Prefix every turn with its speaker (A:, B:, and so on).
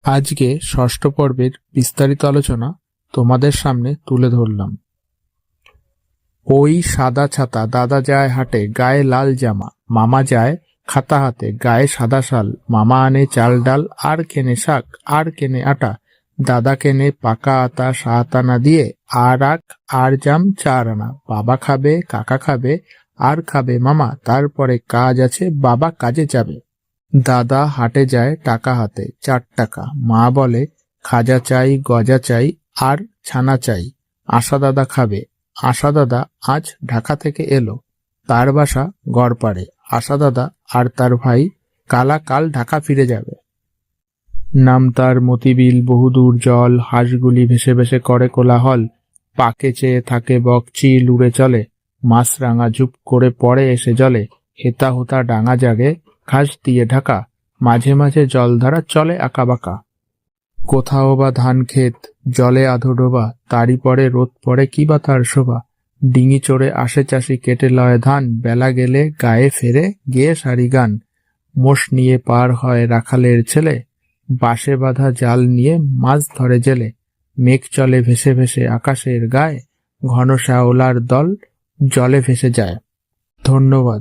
A: আজকে ষষ্ঠ পর্বের বিস্তারিত আলোচনা তোমাদের সামনে তুলে ধরলাম। ওই সাদা ছাতা, দাদা যায় হাটে, গায়ে লাল জামা, মামা যায় খাতা হাতে, গায়ে সাদা শাল, মামা আনে চাল ডাল, আর কেনে শাক, আর কেনে আটা, দাদা কেনে পাকা আতা 7 আনা দিয়ে, আর আখ আর জাম 4 আনা, বাবা খাবে, কাকা খাবে, আর খাবে মামা, তারপরে কাজ আছে, বাবা কাজে যাবে। দাদা হাটে যায় টাকা হাতে, 4 টাকা, মা বলে খাজা চাই, গজা চাই, আর ছানা চাই। আশা দাদা খাবে। আশা দাদা আজ ঢাকা থেকে এলো, তার বাসা গড়পাড়ে। আশা দাদা আর তার ভাই কালা কাল ঢাকা ফিরে যাবে। নাম তার মতিবিল, বহুদূর জল, হাঁসগুলি ভেসে ভেসে করে কোলাহল, পাকে চেয়ে থাকে বক, চিল উড়ে চলে, মাছরাঙা ঝুপ করে পড়ে এসে জলে, হেতা হোতা ডাঙা জাগে, ঘাস দিয়ে ঢাকা, মাঝে মাঝে জলধারা চলে আঁকাবাঁকা। কোথাও বা ধান ক্ষেত, জলে আধো ডোবা, তারই পরে রোদ পড়ে কি বা তার শোভা। ডিঙি চড়ে আসে চাষি, কেটে লয় ধান, বেলা গেলে গায়ে ফেরে গেয়ে সারি গান। মোষ নিয়ে পার হয় রাখালের ছেলে, বাঁশে বাঁধা জাল নিয়ে মাছ ধরে জেলে। মেঘ চলে ভেসে ভেসে আকাশের গায়ে, ঘন শ্যাওলার দল জলে ভেসে যায়। ধন্যবাদ।